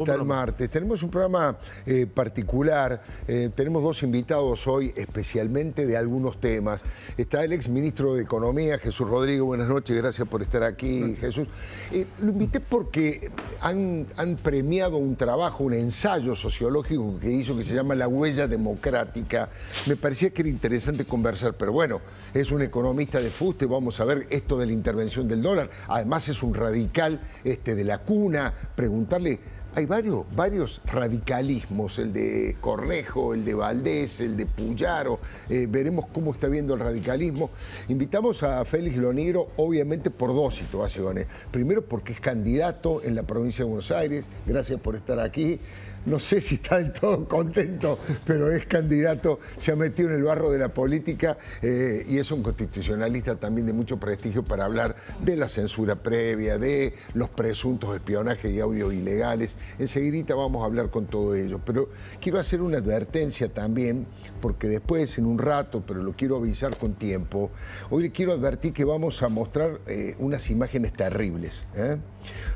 Tal martes. Tenemos un programa particular, tenemos dos invitados hoy especialmente de algunos temas. Está el ex ministro de Economía, Jesús Rodríguez. Buenas noches, gracias por estar aquí, Jesús. Lo invité porque han premiado un trabajo, un ensayo sociológico que hizo que se llama La Huella Democrática. Me parecía que era interesante conversar, pero bueno, es un economista de fuste, vamos a ver esto de la intervención del dólar. Además es un radical de la cuna, preguntarle... Hay varios radicalismos, el de Cornejo, el de Valdés, el de Puyaro. Veremos cómo está viendo el radicalismo. Invitamos a Félix Lonigro, obviamente por dos situaciones. Primero, porque es candidato en la provincia de Buenos Aires. Gracias por estar aquí. No sé si está del todo contento, pero es candidato, se ha metido en el barro de la política y es un constitucionalista también de mucho prestigio para hablar de la censura previa, de los presuntos espionajes y audios ilegales. Enseguidita vamos a hablar con todo ello, pero quiero hacer una advertencia también, porque después, en un rato, pero lo quiero avisar con tiempo, hoy le quiero advertir que vamos a mostrar unas imágenes terribles.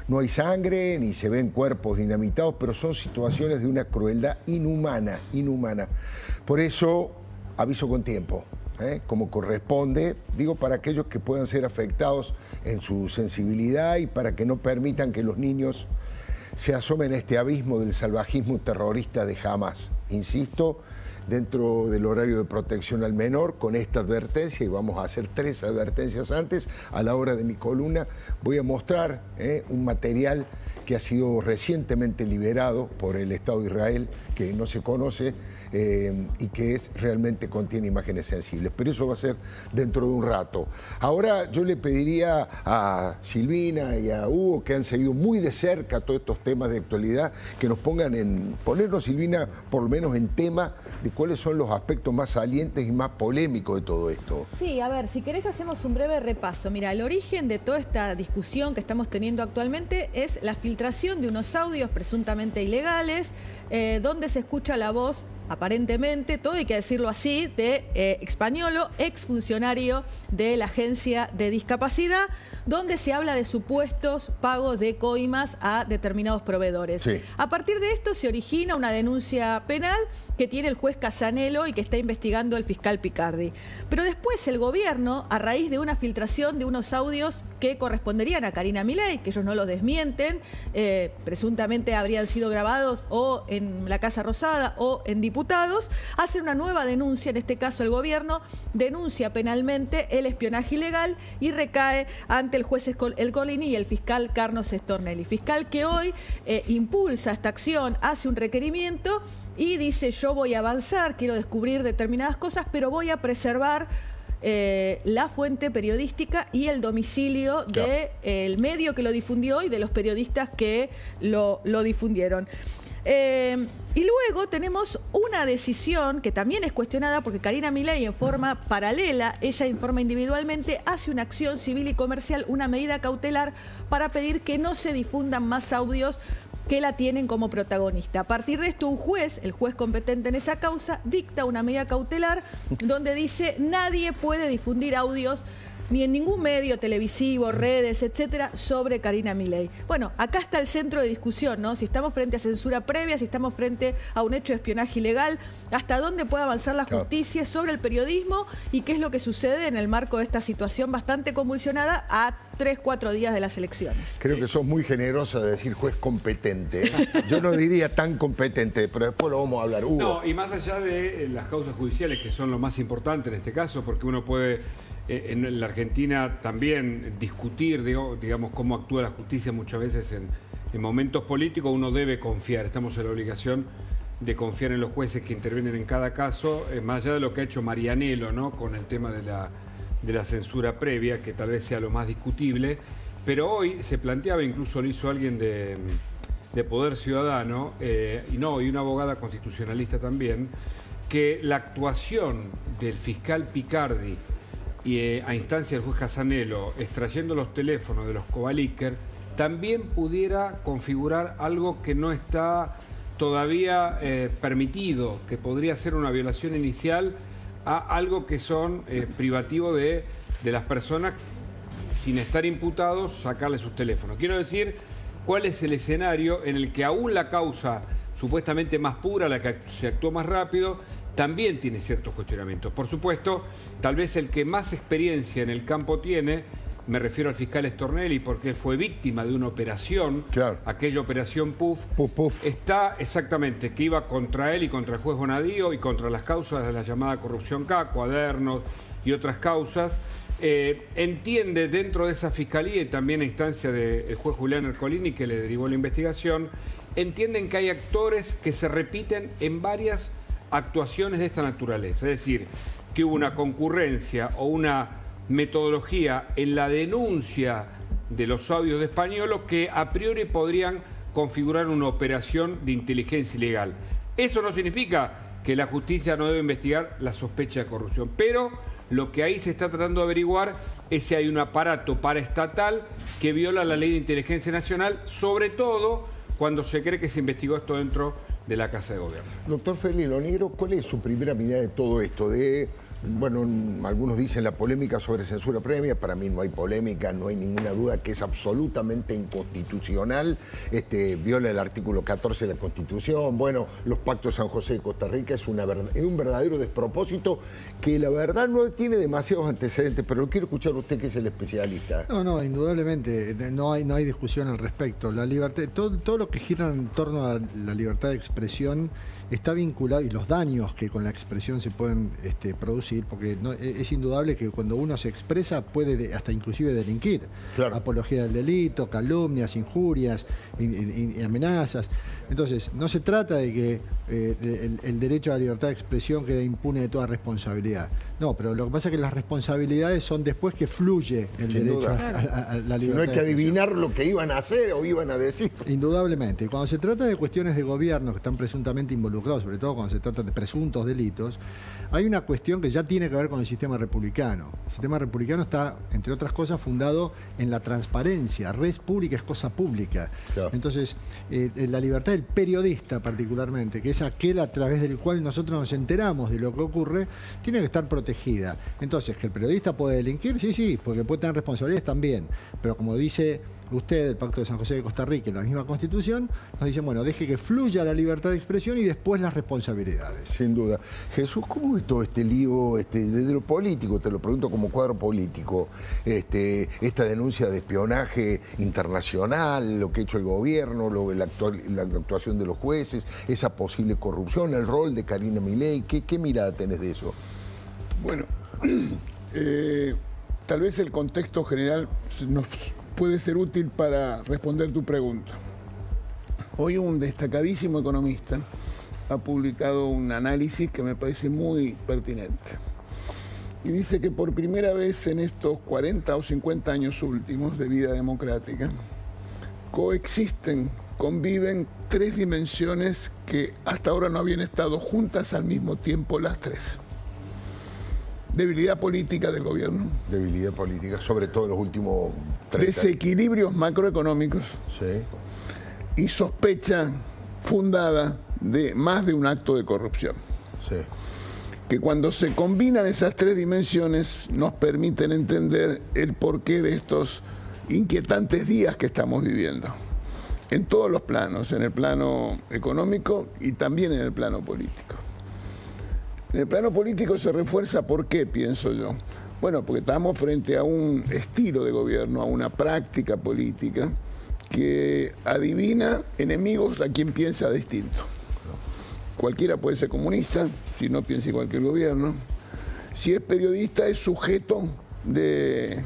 No hay sangre, ni se ven cuerpos dinamitados, pero son situaciones de una crueldad inhumana. Por eso, aviso con tiempo, como corresponde, digo, para aquellos que puedan ser afectados en su sensibilidad y para que no permitan que los niños se asomen a este abismo del salvajismo terrorista de Hamas. Insisto, dentro del horario de protección al menor, con esta advertencia, y vamos a hacer 3 advertencias antes, a la hora de mi columna, voy a mostrar un material que ha sido recientemente liberado por el Estado de Israel, que no se conoce y que realmente contiene imágenes sensibles. Pero eso va a ser dentro de un rato. Ahora yo le pediría a Silvina y a Hugo, que han seguido muy de cerca todos estos temas de actualidad, que nos ponernos, Silvina, por lo menos en tema de cuáles son los aspectos más salientes y más polémicos de todo esto. Sí, a ver, si querés hacemos un breve repaso. Mira, el origen de toda esta discusión que estamos teniendo actualmente es la filtración de unos audios presuntamente ilegales, donde se escucha la voz, aparentemente, todo hay que decirlo así, de Españolo, exfuncionario de la Agencia de Discapacidad, donde se habla de supuestos pagos de coimas a determinados proveedores. Sí. A partir de esto se origina una denuncia penal que tiene el juez Casanelo y que está investigando el fiscal Picardi. Pero después el gobierno, a raíz de una filtración de unos audios que corresponderían a Karina Milei, que ellos no los desmienten, presuntamente habrían sido grabados o en la Casa Rosada o en diputados, hace una nueva denuncia, en este caso el gobierno denuncia penalmente el espionaje ilegal y recae ante el juez Ercolini y el fiscal Carlos Stornelli. Fiscal que hoy impulsa esta acción, hace un requerimiento y dice: yo voy a avanzar, quiero descubrir determinadas cosas, pero voy a preservar la fuente periodística y el domicilio del medio que lo difundió y de los periodistas que lo difundieron. Y luego tenemos una decisión que también es cuestionada porque Karina Milei, en forma paralela, ella en forma individualmente, hace una acción civil y comercial, una medida cautelar para pedir que no se difundan más audios que la tienen como protagonista. A partir de esto, un juez, el juez competente en esa causa, dicta una medida cautelar donde dice: nadie puede difundir audios ni en ningún medio televisivo, redes, etcétera, sobre Karina Milei. Bueno, acá está el centro de discusión, ¿no? Si estamos frente a censura previa, si estamos frente a un hecho de espionaje ilegal, hasta dónde puede avanzar la justicia sobre el periodismo y qué es lo que sucede en el marco de esta situación bastante convulsionada a 3-4 días de las elecciones. Creo que sos muy generosa de decir juez competente. Yo no diría tan competente, pero después lo vamos a hablar. Hugo. No, y más allá de las causas judiciales, que son lo más importante en este caso, porque uno puede en la Argentina también discutir, digamos, cómo actúa la justicia muchas veces en momentos políticos. Uno debe confiar, estamos en la obligación de confiar en los jueces que intervienen en cada caso, más allá de lo que ha hecho Marianello, ¿no?, con el tema de la censura previa, que tal vez sea lo más discutible, pero hoy se planteaba, incluso lo hizo alguien de Poder Ciudadano, y una abogada constitucionalista también, que la actuación del fiscal Picardi y a instancia del juez Casanelo, extrayendo los teléfonos de los Kovaliker, también pudiera configurar algo que no está todavía permitido, que podría ser una violación inicial a algo que son privativo de las personas, sin estar imputados, sacarle sus teléfonos. Quiero decir cuál es el escenario en el que aún la causa supuestamente más pura, la que se actuó más rápido, también tiene ciertos cuestionamientos. Por supuesto, tal vez el que más experiencia en el campo tiene, me refiero al fiscal Stornelli, porque fue víctima de una operación, claro, aquella operación PUF, está exactamente, que iba contra él y contra el juez Bonadío y contra las causas de la llamada corrupción K, cuadernos y otras causas. Entiende dentro de esa fiscalía y también a instancia del juez Julián Ercolini, que le derivó la investigación, entienden que hay actores que se repiten en varias actuaciones de esta naturaleza. Es decir, que hubo una concurrencia o una metodología en la denuncia de los audios de Españolo que a priori podrían configurar una operación de inteligencia ilegal. Eso no significa que la justicia no debe investigar la sospecha de corrupción, pero lo que ahí se está tratando de averiguar es si hay un aparato paraestatal que viola la ley de inteligencia nacional, sobre todo cuando se cree que se investigó esto dentro de la Casa de Gobierno. Doctor Félix Lonegro, ¿cuál es su primera mirada de todo esto? Bueno, algunos dicen la polémica sobre censura previa, para mí no hay polémica, no hay ninguna duda que es absolutamente inconstitucional, viola el artículo 14 de la Constitución, bueno, los pactos de San José de Costa Rica es un verdadero despropósito que la verdad no tiene demasiados antecedentes, pero lo quiero escuchar a usted que es el especialista. No, indudablemente, no hay discusión al respecto. La libertad, todo lo que gira en torno a la libertad de expresión está vinculado, y los daños que con la expresión se pueden producir, porque es indudable que cuando uno se expresa puede hasta inclusive delinquir. Claro. Apología del delito, calumnias, injurias, amenazas. Entonces, no se trata de que el derecho a la libertad de expresión quede impune de toda responsabilidad. No, pero lo que pasa es que las responsabilidades son después que fluye el derecho a la libertad. Si no hay que adivinar lo que iban a hacer o iban a decir. Indudablemente. Cuando se trata de cuestiones de gobierno que están presuntamente involucrados, sobre todo cuando se trata de presuntos delitos, hay una cuestión que ya tiene que ver con el sistema republicano. El sistema republicano está, entre otras cosas, fundado en la transparencia. Res pública es cosa pública. Claro. Entonces, la libertad del periodista particularmente, que es aquel a través del cual nosotros nos enteramos de lo que ocurre, tiene que estar protegida. Entonces, ¿que el periodista puede delinquir? Sí, porque puede tener responsabilidades también. Pero como dice usted, el Pacto de San José de Costa Rica, en la misma Constitución, nos dicen, bueno, deje que fluya la libertad de expresión y después las responsabilidades. Sin duda. Jesús, ¿cómo es todo este lío desde lo político? Te lo pregunto como cuadro político. Esta denuncia de espionaje internacional, lo que ha hecho el gobierno, la actuación de los jueces, esa posible corrupción, el rol de Karina Milei, ¿qué mirada tenés de eso? Bueno, tal vez el contexto general nos puede ser útil para responder tu pregunta. Hoy un destacadísimo economista ha publicado un análisis que me parece muy pertinente. Y dice que por primera vez en estos 40 o 50 años últimos de vida democrática, conviven tres dimensiones que hasta ahora no habían estado juntas al mismo tiempo las tres. Debilidad política del gobierno. Debilidad política, sobre todo en los últimos 30 años. Desequilibrios macroeconómicos. Sí. Y sospecha fundada de más de un acto de corrupción. Sí. Que cuando se combinan esas tres dimensiones nos permiten entender el porqué de estos inquietantes días que estamos viviendo. En todos los planos, en el plano económico y también en el plano político. En el plano político se refuerza, ¿por qué, pienso yo? Bueno, porque estamos frente a un estilo de gobierno, a una práctica política que adivina enemigos a quien piensa distinto. Cualquiera puede ser comunista, si no piensa igual que el gobierno. Si es periodista, es sujeto de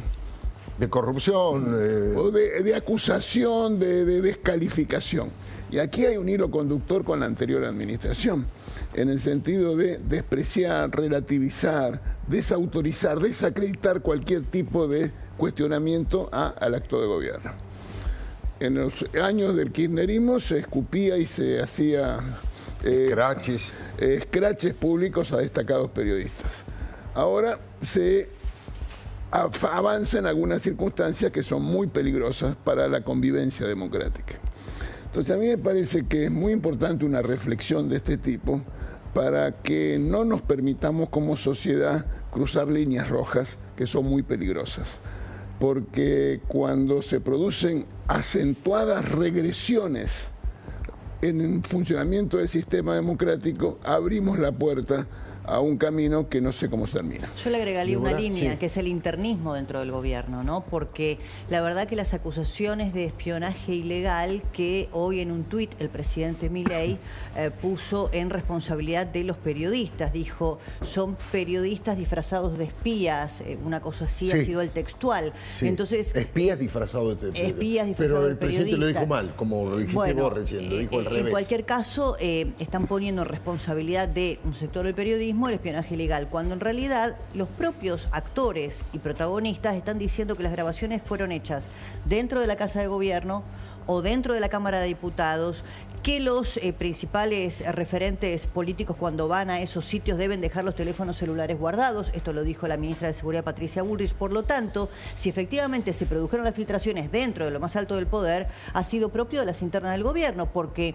corrupción. O de acusación, de descalificación. Y aquí hay un hilo conductor con la anterior administración, en el sentido de despreciar, relativizar, desautorizar, desacreditar cualquier tipo de cuestionamiento al acto de gobierno. En los años del kirchnerismo se escupía y se hacía escraches públicos a destacados periodistas. Ahora se avanza en algunas circunstancias que son muy peligrosas para la convivencia democrática. Entonces a mí me parece que es muy importante una reflexión de este tipo para que no nos permitamos como sociedad cruzar líneas rojas que son muy peligrosas. porque cuando se producen acentuadas regresiones en el funcionamiento del sistema democrático, abrimos la puerta a un camino que no sé cómo se termina. Yo le agregaría una línea, sí, que es el internismo dentro del gobierno, ¿no? Porque la verdad que las acusaciones de espionaje ilegal que hoy en un tuit el presidente Milei puso en responsabilidad de los periodistas, dijo, son periodistas disfrazados de espías, una cosa así ha sido el textual. Sí. Entonces, espías disfrazados de espías disfrazados pero de el presidente lo dijo periodista. mal, como lo dijiste vos recién, lo dijo al revés. En cualquier caso, están poniendo en responsabilidad de un sector del periodismo el espionaje ilegal, cuando en realidad los propios actores y protagonistas están diciendo que las grabaciones fueron hechas dentro de la Casa de Gobierno o dentro de la Cámara de Diputados, que los principales referentes políticos cuando van a esos sitios deben dejar los teléfonos celulares guardados. Esto lo dijo la ministra de Seguridad, Patricia Bullrich. Por lo tanto, si efectivamente se produjeron las filtraciones dentro de lo más alto del poder, ha sido propio de las internas del gobierno, porque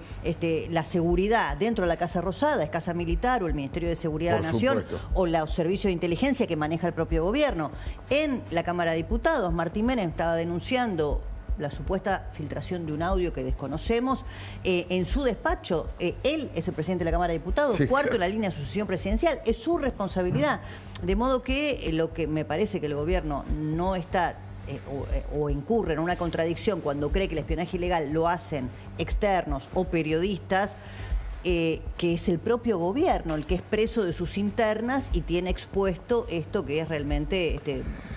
la seguridad dentro de la Casa Rosada es Casa Militar o el Ministerio de Seguridad de la Nación o los servicios de inteligencia que maneja el propio gobierno. En la Cámara de Diputados, Martín Menem estaba denunciando la supuesta filtración de un audio que desconocemos. En su despacho, él es el presidente de la Cámara de Diputados, cuarto en la línea de sucesión presidencial, es su responsabilidad. De modo que lo que me parece que el gobierno no está o incurre en una contradicción cuando cree que el espionaje ilegal lo hacen externos o periodistas, que es el propio gobierno el que es preso de sus internas y tiene expuesto esto que es realmente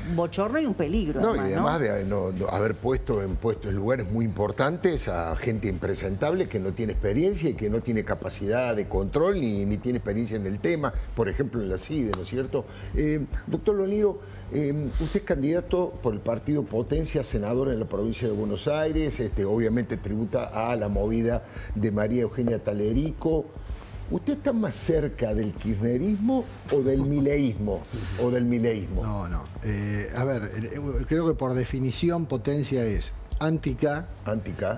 un bochorno y un peligro. No, además, y además de haber puesto en lugares muy importantes a gente impresentable que no tiene experiencia y que no tiene capacidad de control ni tiene experiencia en el tema, por ejemplo en la CIDE, ¿no es cierto? Doctor Loniro, usted es candidato por el partido Potencia, senador en la provincia de Buenos Aires, obviamente tributa a la movida de María Eugenia Talerico. ¿Usted está más cerca del kirchnerismo o del mileísmo? No. A ver, creo que por definición Potencia es anti-K,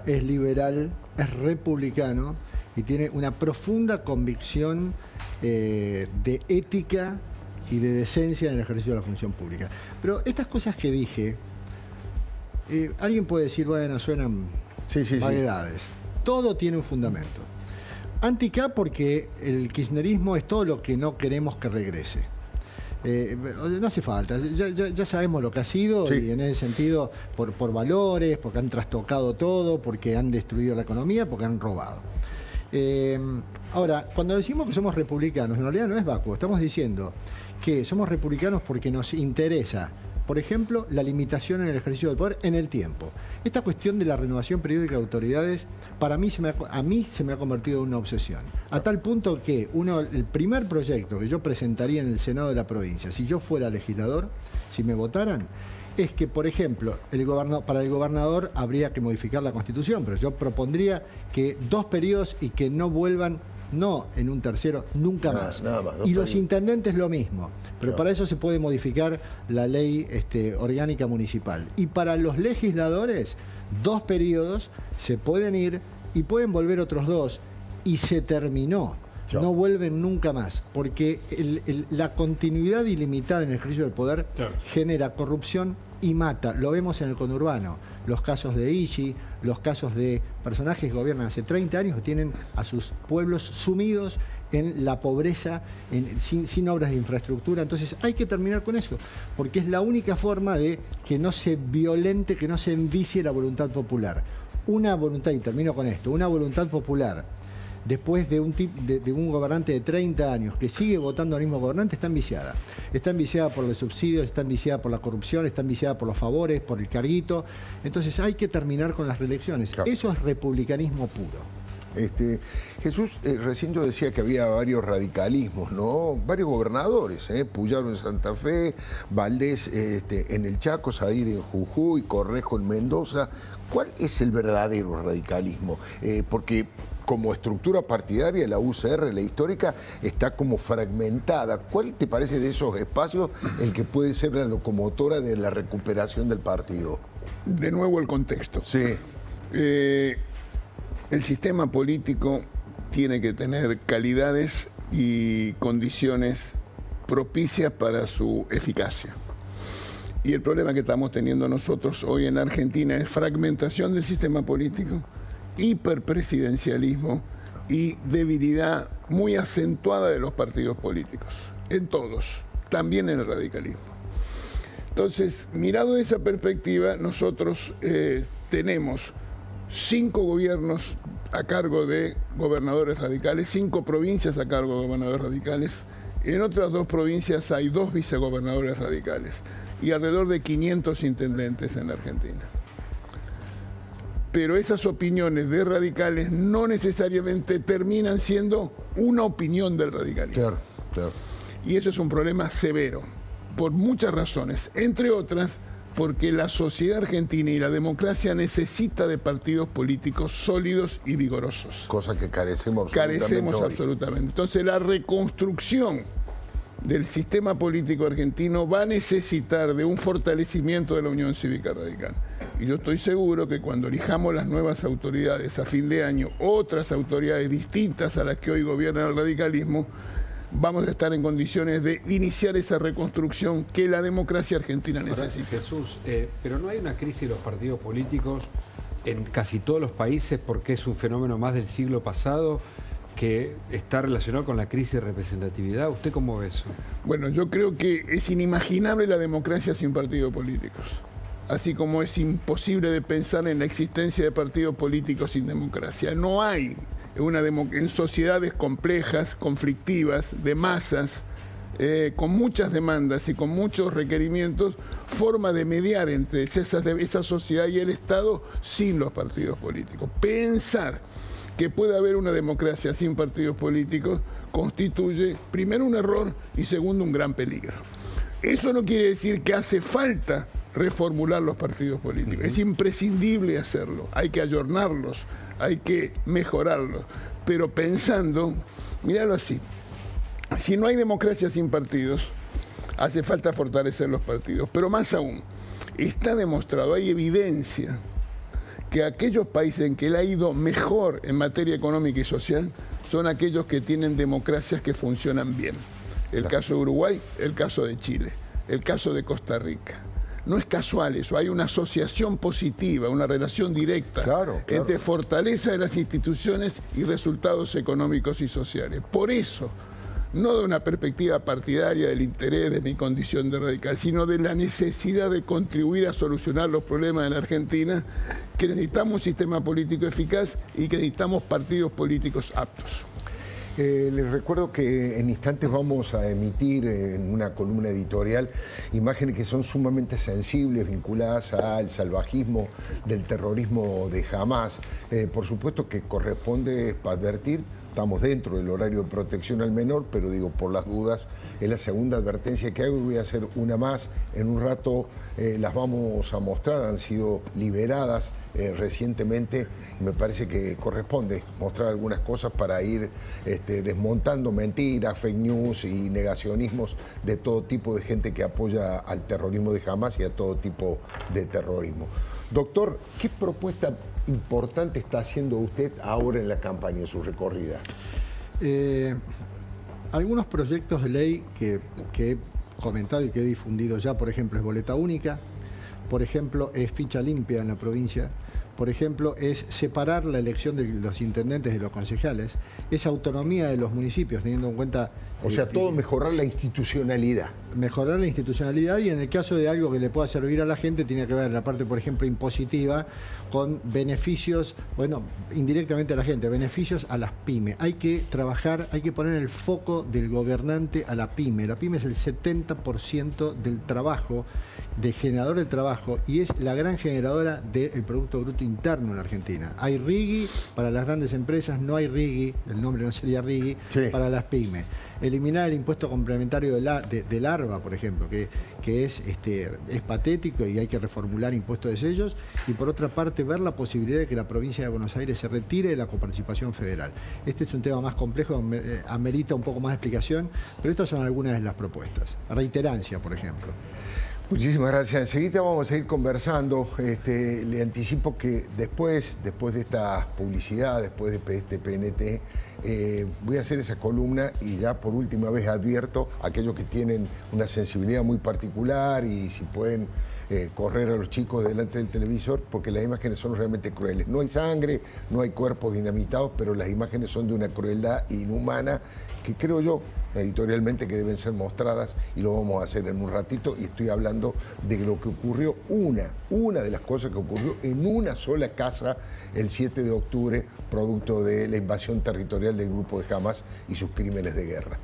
es liberal, es republicano y tiene una profunda convicción de ética y de decencia en el ejercicio de la función pública. Pero estas cosas que dije, alguien puede decir, bueno, suenan vaguedades. Todo tiene un fundamento. Anti-K porque el kirchnerismo es todo lo que no queremos que regrese. No hace falta, ya sabemos lo que ha sido y en ese sentido por valores, porque han trastocado todo, porque han destruido la economía, porque han robado. Ahora, cuando decimos que somos republicanos, en realidad no es vacuo, estamos diciendo que somos republicanos porque nos interesa, por ejemplo, la limitación en el ejercicio del poder en el tiempo. Esta cuestión de la renovación periódica de autoridades, para mí a mí se me ha convertido en una obsesión. A tal punto que el primer proyecto que yo presentaría en el Senado de la provincia, si yo fuera legislador, si me votaran, es que, por ejemplo, para el gobernador habría que modificar la Constitución, pero yo propondría que 2 periodos y que no vuelvan, no en un tercero, nunca más. Nada más, y los intendentes lo mismo, pero para eso se puede modificar la ley orgánica municipal. Y para los legisladores, 2 periodos se pueden ir y pueden volver otros 2 y se terminó. No vuelven nunca más, porque la continuidad ilimitada en el ejercicio del poder genera corrupción y mata. Lo vemos en el conurbano, los casos de Illy, los casos de personajes que gobiernan hace 30 años que tienen a sus pueblos sumidos en la pobreza, sin obras de infraestructura. Entonces hay que terminar con eso, porque es la única forma de que no se violente, que no se envicie la voluntad popular. Una voluntad, y termino con esto, una voluntad popular después de un gobernante de 30 años que sigue votando al mismo gobernante, está enviciada. Está enviciada por los subsidios, está enviciada por la corrupción, está enviciada por los favores, por el carguito. Entonces hay que terminar con las reelecciones. Eso es republicanismo puro. Jesús, recién yo decía que había varios radicalismos, ¿no? Varios gobernadores, Puyaro en Santa Fe, Valdés en el Chaco, Sadir en Jujuy, Correjo en Mendoza. ¿Cuál es el verdadero radicalismo? Porque como estructura partidaria, la UCR, la histórica, está como fragmentada. ¿Cuál te parece de esos espacios el que puede ser la locomotora de la recuperación del partido? De nuevo el contexto. Sí. El sistema político tiene que tener calidades y condiciones propicias para su eficacia. Y el problema que estamos teniendo nosotros hoy en Argentina es fragmentación del sistema político, hiperpresidencialismo y debilidad muy acentuada de los partidos políticos, en todos, también en el radicalismo. Entonces, mirado esa perspectiva, nosotros tenemos 5 gobiernos a cargo de gobernadores radicales, 5 provincias a cargo de gobernadores radicales. En otras 2 provincias hay 2 vicegobernadores radicales y alrededor de 500 intendentes en Argentina. Pero esas opiniones de radicales no necesariamente terminan siendo una opinión del radicalismo. Claro, claro. Y eso es un problema severo, por muchas razones, entre otras porque la sociedad argentina y la democracia necesita de partidos políticos sólidos y vigorosos. Cosa que carecemos absolutamente. Entonces la reconstrucción del sistema político argentino va a necesitar de un fortalecimiento de la Unión Cívica Radical. Y yo estoy seguro que cuando elijamos las nuevas autoridades a fin de año, otras autoridades distintas a las que hoy gobiernan el radicalismo, vamos a estar en condiciones de iniciar esa reconstrucción que la democracia argentina necesita. Jesús, pero no hay una crisis de los partidos políticos en casi todos los países porque es un fenómeno más del siglo pasado que está relacionado con la crisis de representatividad. ¿Usted cómo ve eso? Bueno, yo creo que es inimaginable la democracia sin partidos políticos. Así como es imposible de pensar en la existencia de partidos políticos sin democracia. No hay en sociedades complejas, conflictivas, de masas, con muchas demandas y con muchos requerimientos, forma de mediar entre esa sociedad y el Estado sin los partidos políticos. Pensar que puede haber una democracia sin partidos políticos constituye, primero, un error y segundo, un gran peligro. Eso no quiere decir que hace falta reformular los partidos políticos. Es imprescindible hacerlo, hay que ayornarlos, hay que mejorarlos, pero pensando, míralo así, si no hay democracia sin partidos, hace falta fortalecer los partidos, pero más aún, está demostrado, hay evidencia que aquellos países en que le ha ido mejor en materia económica y social son aquellos que tienen democracias que funcionan bien. El caso de Uruguay, el caso de Chile, el caso de Costa Rica. No es casual eso, hay una asociación positiva, una relación directa entre fortaleza de las instituciones y resultados económicos y sociales. Por eso, no de una perspectiva partidaria del interés de mi condición de radical, sino de la necesidad de contribuir a solucionar los problemas en la Argentina, que necesitamos un sistema político eficaz y que necesitamos partidos políticos aptos. Les recuerdo que en instantes vamos a emitir en una columna editorial imágenes que son sumamente sensibles, vinculadas al salvajismo del terrorismo de Hamás. Por supuesto que corresponde advertir, estamos dentro del horario de protección al menor, pero digo, por las dudas, es la segunda advertencia que hago y voy a hacer una más. En un rato las vamos a mostrar, han sido liberadas recientemente y me parece que corresponde mostrar algunas cosas para ir desmontando mentiras, fake news y negacionismos de todo tipo de gente que apoya al terrorismo de Hamás y a todo tipo de terrorismo. Doctor, ¿qué propuesta importante está haciendo usted ahora en la campaña, en su recorrida? Algunos proyectos de ley que he comentado y que he difundido ya, por ejemplo, es boleta única, por ejemplo, es ficha limpia en la provincia, por ejemplo, es separar la elección de los intendentes de los concejales, es autonomía de los municipios, teniendo en cuenta... O sea, todo mejorar la institucionalidad. Mejorar la institucionalidad y en el caso de algo que le pueda servir a la gente, tiene que ver en la parte, por ejemplo, impositiva, con beneficios, bueno, indirectamente a la gente, beneficios a las pymes. Hay que trabajar, hay que poner el foco del gobernante a la pyme. La pyme es el 70% del trabajo, de generador del trabajo, y es la gran generadora del Producto Bruto Interno en la Argentina. Hay RIGI para las grandes empresas, no hay RIGI, el nombre no sería RIGI, para las pymes. Eliminar el impuesto complementario del ARBA, por ejemplo, que es patético y hay que reformular impuestos de sellos. Y por otra parte, ver la posibilidad de que la provincia de Buenos Aires se retire de la coparticipación federal. Este es un tema más complejo, amerita un poco más de explicación, pero estas son algunas de las propuestas. Reiterancia, por ejemplo. Muchísimas gracias. Enseguida vamos a seguir conversando. Le anticipo que después de esta publicidad, después de este PNT, voy a hacer esa columna y ya por última vez advierto a aquellos que tienen una sensibilidad muy particular y si pueden correr a los chicos delante del televisor, porque las imágenes son realmente crueles. No hay sangre, no hay cuerpos dinamitados, pero las imágenes son de una crueldad inhumana que creo yo, editorialmente, que deben ser mostradas y lo vamos a hacer en un ratito. Y estoy hablando de lo que ocurrió, una de las cosas que ocurrió en una sola casa el 7 de octubre, producto de la invasión territorial del grupo de Hamas y sus crímenes de guerra.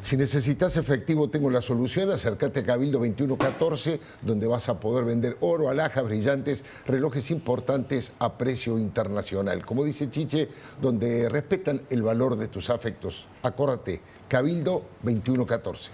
Si necesitas efectivo, tengo la solución. Acércate a Cabildo 2114, donde vas a poder vender oro, alhajas, brillantes, relojes importantes a precio internacional. Como dice Chiche, donde respetan el valor de tus afectos. Acórdate, Cabildo 2114.